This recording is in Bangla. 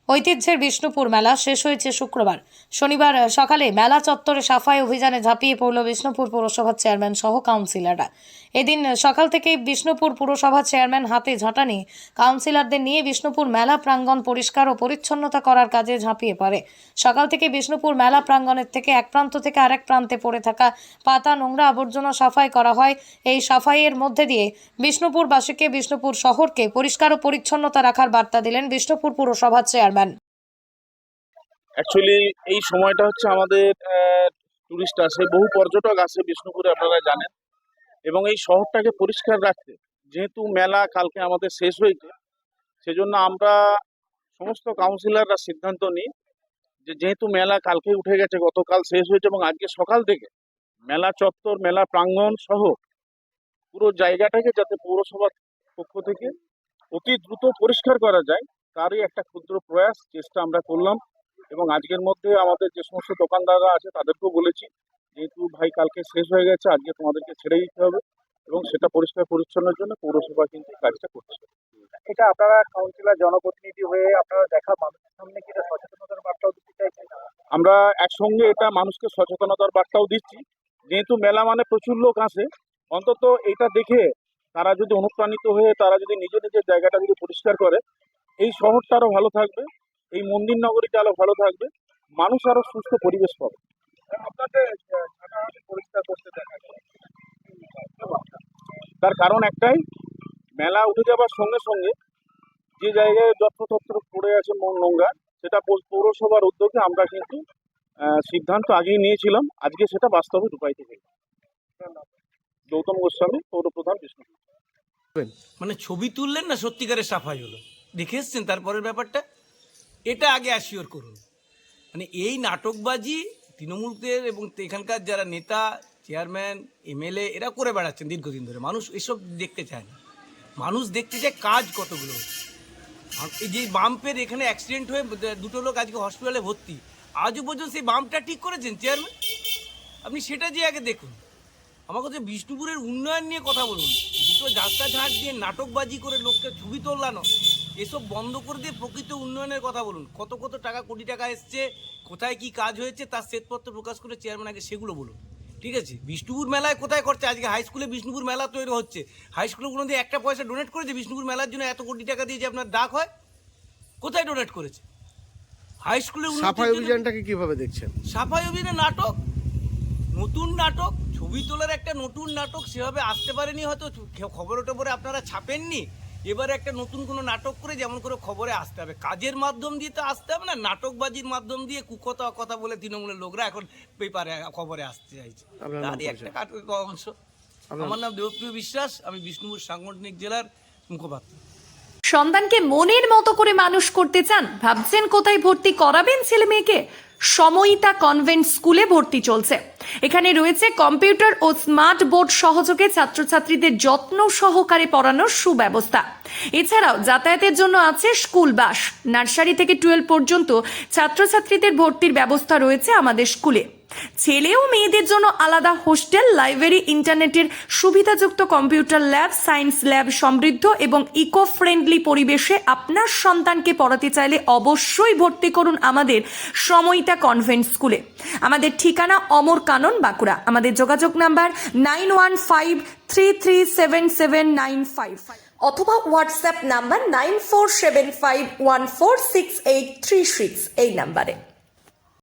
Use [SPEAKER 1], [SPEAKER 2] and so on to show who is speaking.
[SPEAKER 1] ঐতিহ্যের বিষ্ণুপুর মেলা শেষ হয়েছে শুক্রবার। শনিবার সকালে মেলা চত্বরে সাফাই অভিযানে ঝাঁপিয়ে পড়ল বিষ্ণুপুর পুরসভার চেয়ারম্যান সহ কাউন্সিলররা। এদিন সকাল থেকেই বিষ্ণুপুর পুরসভার চেয়ারম্যান হাতে ঝাঁটা নিয়ে কাউন্সিলরদের নিয়ে বিষ্ণুপুর মেলা প্রাঙ্গণ পরিষ্কার ও পরিচ্ছন্নতা করার কাজে ঝাঁপিয়ে পড়ে। সকাল থেকে বিষ্ণুপুর মেলা প্রাঙ্গণের থেকে এক প্রান্ত থেকে আরেক প্রান্তে পড়ে থাকা পাতা নোংরা আবর্জনা সাফাই করা হয়। এই সাফাইয়ের মধ্যে দিয়ে বিষ্ণুপুরবাসীকে, বিষ্ণুপুর শহরকে পরিষ্কার ও পরিচ্ছন্নতা রাখার বার্তা দিলেন বিষ্ণুপুর পুরসভার চেয়ারম্যান।
[SPEAKER 2] অ্যাকচুয়ালি এই সময়টা হচ্ছে আমাদের টুরিস্ট আসে, বহু পর্যটক আসে বিষ্ণুপুরে, আপনারা জানেন। এবং এই শহরটাকে পরিষ্কার রাখতে, যেহেতু মেলা কালকে আমাদের শেষ হয়েছে, সেজন্য আমরা সমস্ত কাউন্সিলররা সিদ্ধান্ত নিই যে যেহেতু মেলা কালকে উঠে গেছে, গতকাল শেষ হয়েছে, এবং আজকে সকাল থেকে মেলা চত্বর, মেলা প্রাঙ্গণ সহ পুরো জায়গাটাকে যাতে পৌরসভার পক্ষ থেকে অতি দ্রুত পরিষ্কার করা যায়, তারই একটা ক্ষুদ্র প্রয়াস, চেষ্টা আমরা করলাম। এবং আজকের মধ্যে আমাদের যে সমস্ত দোকানদাররা আছে তাদেরকেও বলেছি, যেহেতু ভাই কালকে শেষ হয়ে গেছে, আজকে তোমাদেরকে ছেড়ে দিতে হবে, এবং সেটা পরিষ্কার পরিচ্ছন্নের জন্য পৌরসভা কিন্তু কাজটা করছে।
[SPEAKER 3] এটা আপনারা কাউন্সিলর জনপ্রতিনিধি হয়ে আপনারা দেখা মানুষের সামনে কি এটা সচেতনতার বার্তাও দিতে চাইছেন?
[SPEAKER 2] আমরা একসঙ্গে এটা মানুষকে সচেতনতার বার্তাও দিচ্ছি। যেহেতু মেলা মানে প্রচুর লোক আসে, অন্তত এটা দেখে তারা যদি অনুপ্রাণিত হয়ে তারা যদি নিজের নিজের জায়গাটা যদি পরিষ্কার করে, এই শহরটা আরো ভালো থাকবে, এই মন্দির নগরীটা আরো ভালো থাকবে, মানুষ আরো সুস্থ পরিবেশ পাবে।
[SPEAKER 3] আপনাদের হাঁটাহাঁটি পরিষ্কার করতে দেখা যায়।
[SPEAKER 2] তার কারণ একটাই, মেলা উঠে যাবার সঙ্গে সঙ্গে যে জায়গায় যত্রতত্র পড়ে আছে নোংরা, সেটা পৌরসভার উদ্যোগে আমরা কিন্তু সিদ্ধান্ত আগেই নিয়েছিলাম, আজকে সেটা বাস্তবে রূপায়িত হয়েছে। গৌতম গোস্বামী, পৌরপ্রধান, বিষ্ণুপুর।
[SPEAKER 4] মানে ছবি তুললেন না, সত্যিকারের সাফাই হলো, দেখে এসছেন তারপরের ব্যাপারটা, এটা আগে অ্যাসিওর করুন। মানে এই নাটকবাজি তৃণমূলদের এবং এখানকার যারা নেতা, চেয়ারম্যান, এমএলএ এরা করে বেড়াচ্ছেন দীর্ঘদিন ধরে। মানুষ এসব দেখতে চায় না, মানুষ দেখতে চায় কাজ কতগুলো। এই যে বাম্পের এখানে অ্যাক্সিডেন্ট হয়ে দুটো লোক আজকে হসপিটালে ভর্তি, আজও পর্যন্ত সেই বাম্পটা ঠিক করেছেন চেয়ারম্যান? আপনি সেটা যে আগে দেখুন। আমার কাছে বিষ্ণুপুরের উন্নয়ন নিয়ে কথা বলুন। দুটো রাস্তা ঝাঁট দিয়ে নাটকবাজি করে লোককে ছবি তোলানো, এসব বন্ধ করে দিয়ে প্রকৃত উন্নয়নের কথা বলুন। কত কত টাকা, কোটি টাকা এসছে, কোথায় কি কাজ হয়েছে তার শ্বেতপত্র প্রকাশ করে চেয়ারম্যান আগে সেগুলো বলুন। ঠিক আছে, বিষ্ণুপুর মেলায় কোথায় খরচা? আজকে হাই স্কুলে বিষ্ণুপুর মেলা তৈরি হচ্ছে, হাই স্কুলে কোনো দিয়ে একটা পয়সা ডোনেট করেছে বিষ্ণুপুর মেলার জন্য? এত কোটি টাকা দিয়ে যে আপনার ডাক হয়, কোথায় ডোনেট করেছে? হাই স্কুলে
[SPEAKER 5] সাফাই অভিযানটাকে কিভাবে দেখছেন?
[SPEAKER 4] সাফাই অভিযানে নাটক, নতুন নাটক, ছবি তোলার একটা নতুন নাটক, সেভাবে আসতে পারেনি, হয়তো খবরে টবরে আপনারা ছাপেননি। এবারে একটা নতুন কোনো নাটক করে যেমন করে খবরে আসতে হবে, কাজের মাধ্যম দিয়ে তো আসতে হবে না, নাটকবাজির মাধ্যম দিয়ে কুকথা কথা বলে তৃণমূলের লোকরা এখন পেপারে খবরে আসতে চাইছে। তারই একটা অংশ। আমার নাম দেবপ্রিয় বিশ্বাস, আমি বিষ্ণুপুর সাংগঠনিক জেলার মুখপাত্র।
[SPEAKER 6] সন্তানকে মনের মতো করে মানুষ করতে চান? ভাবছেন কোথায় ভর্তি করাবেন ছেলে মেয়েকে? সময়িতা কনভেন্ট স্কুলে ভর্তি চলছে। এখানে রয়েছে কম্পিউটার ও স্মার্ট বোর্ড সহযোগে ছাত্রছাত্রীদের যত্ন সহকারে পড়ানোর সুব্যবস্থা। এছাড়াও যাতায়াতের জন্য আছে স্কুল বাস। নার্সারি থেকে 12 পর্যন্ত ছাত্রছাত্রীদের ভর্তির ব্যবস্থা রয়েছে আমাদের স্কুলে। ছেলে ও মেয়েদের জন্য আলাদা হোস্টেল, লাইব্রেরি, ইন্টারনেটের সুবিধাযুক্ত কম্পিউটার ল্যাব, সায়েন্স ল্যাব সমৃদ্ধ এবং ইকো ফ্রেন্ডলি পরিবেশে আপনার সন্তানকে পড়াতে চাইলে অবশ্যই ভর্তি করুন আমাদের সময়িতা কনভেন্ট স্কুলে। আমাদের ঠিকানা অমর কানন, বাঁকুড়া। আমাদের যোগাযোগ নাম্বার 9153377955 অথবা হোয়াটসঅ্যাপ নাম্বার 9475146836 এই নাম্বারে।